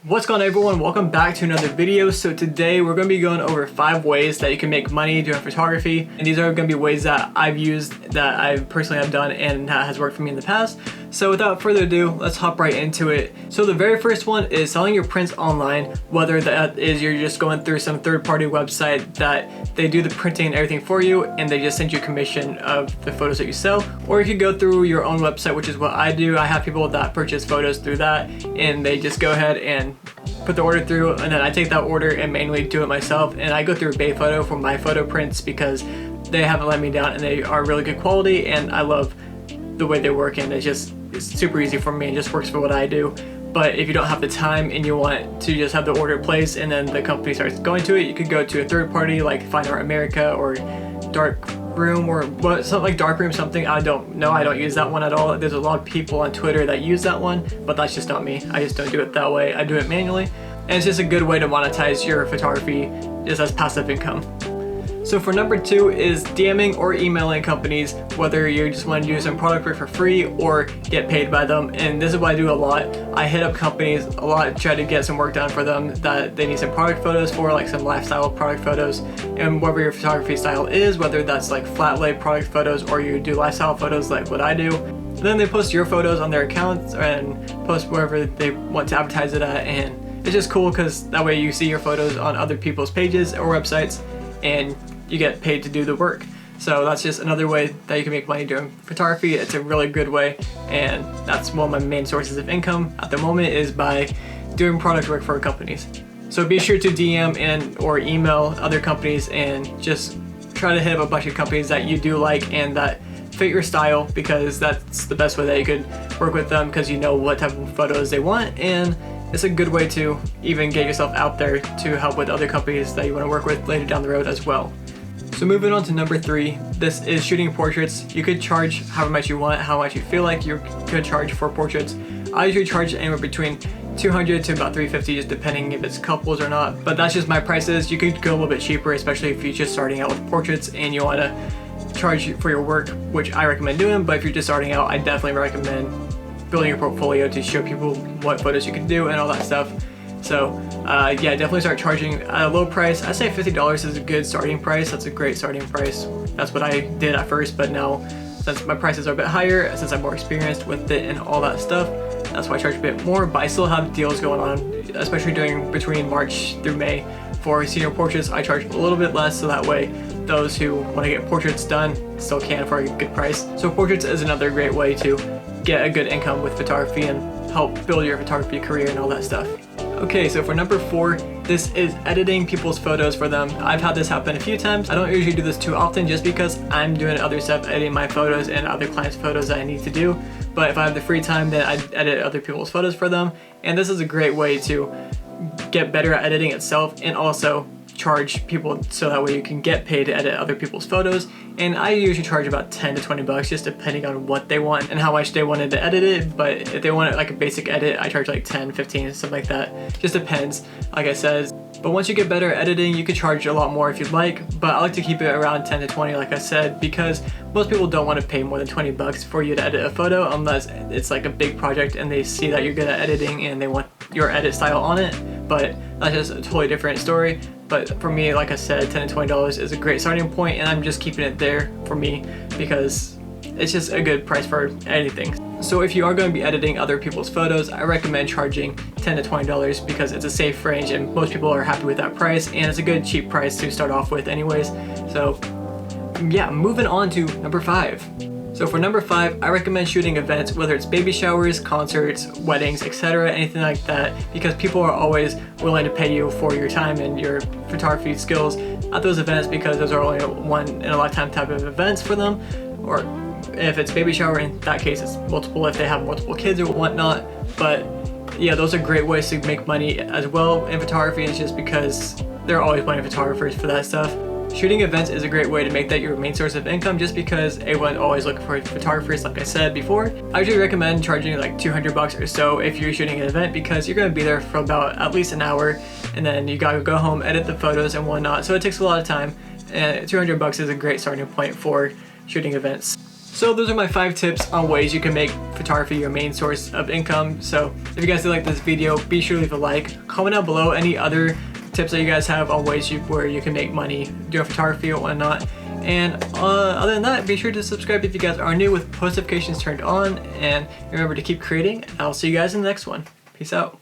What's going on, everyone? Welcome back to another video. So today we're going to be going over 5 ways that you can make money doing photography, and these are going to be ways that I've used, that I personally have done, and that has worked for me in the past. So without further ado, let's hop right into it. So the very first one is selling your prints online, whether that is you're just going through some third-party website that they do the printing and everything for you and they just send you a commission of the photos that you sell, or you could go through your own website, which is what I do. I have people that purchase photos through that and they just go ahead and put the order through, and then I take that order and manually do it myself, and I go through Bay Photo for my photo prints because they haven't let me down and they are really good quality, and I love the way they work, and it's super easy for me and just works for what I do. But if you don't have the time and you want to just have the order placed and then the company starts going to it, you could go to a third party like Fine Art America or Dark Room, or what, something like Dark Room something. I don't know, I don't use that one at all. There's a lot of people on Twitter that use that one, but that's just not me. I just don't do it that way. I do it manually, and it's just a good way to monetize your photography just as passive income. So for number 2 is DMing or emailing companies, whether you just want to do some product work for free or get paid by them. And this is what I do a lot. I hit up companies a lot, try to get some work done for them that they need some product photos for, like some lifestyle product photos. And whatever your photography style is, whether that's like flat lay product photos or you do lifestyle photos like what I do, then they post your photos on their accounts and post wherever they want to advertise it at. And it's just cool because that way you see your photos on other people's pages or websites and you get paid to do the work. So that's just another way that you can make money doing photography. It's a really good way, and that's one of my main sources of income at the moment, is by doing product work for companies. So be sure to DM and or email other companies and just try to hit up a bunch of companies that you do like and that fit your style, because that's the best way that you could work with them, because you know what type of photos they want, and it's a good way to even get yourself out there to help with other companies that you want to work with later down the road as well. So moving on to number 3, this is shooting portraits. You could charge however much you want, how much you feel like you could charge for portraits. I usually charge anywhere between $200 to about $350, just depending if it's couples or not, but that's just my prices. You could go a little bit cheaper, especially if you're just starting out with portraits and you want to charge for your work, which I recommend doing. But if you're just starting out, I definitely recommend building your portfolio to show people what photos you can do and all that stuff. So yeah, definitely start charging at a low price. I say $50 is a good starting price. That's a great starting price. That's what I did at first, but now since my prices are a bit higher, since I'm more experienced with it and all that stuff, that's why I charge a bit more. But I still have deals going on, especially during between March through May. For senior portraits, I charge a little bit less, so that way those who want to get portraits done still can for a good price. So portraits is another great way to get a good income with photography and help build your photography career and all that stuff. Okay, so for number 4, this is editing people's photos for them. I've had this happen a few times. I don't usually do this too often just because I'm doing other stuff, editing my photos and other clients' photos that I need to do. But if I have the free time, then I edit other people's photos for them. And this is a great way to get better at editing itself and also charge people, so that way you can get paid to edit other people's photos. And I usually charge about 10 to 20 bucks, just depending on what they want and how much they wanted to edit it. But if they want it like a basic edit, I charge like 10, 15, something like that. Just depends, like I said. But once you get better at editing, you could charge a lot more if you'd like, but I like to keep it around 10 to 20, like I said, because most people don't want to pay more than 20 bucks for you to edit a photo unless it's like a big project and they see that you're good at editing and they want your edit style on it. But that's just a totally different story. But for me, like I said, $10 to $20 is a great starting point, and I'm just keeping it there for me because it's just a good price for anything. So if you are going to be editing other people's photos, I recommend charging $10 to $20 because it's a safe range and most people are happy with that price, and it's a good cheap price to start off with anyways. So yeah, moving on to number 5. So for number 5, I recommend shooting events, whether it's baby showers, concerts, weddings, etc., anything like that, because people are always willing to pay you for your time and your photography skills at those events, because those are only one in a lifetime type of events for them. Or if it's baby shower, in that case it's multiple if they have multiple kids or whatnot. But yeah, those are great ways to make money as well in photography. It's just because they're always wanting photographers for that stuff. Shooting events is a great way to make that your main source of income, just because everyone always looking for photographers, like I said before. I usually recommend charging like 200 bucks or so if you're shooting an event, because you're going to be there for about at least an hour, and then you got to go home, edit the photos and whatnot, so it takes a lot of time, and 200 bucks is a great starting point for shooting events. So those are my 5 tips on ways you can make photography your main source of income. So if you guys did like this video, be sure to leave a like. Comment down below any other tips that you guys have on ways where you can make money doing photography or whatnot. And other than that, be sure to subscribe if you guys are new with post notifications turned on. And remember to keep creating. I'll see you guys in the next one. Peace out.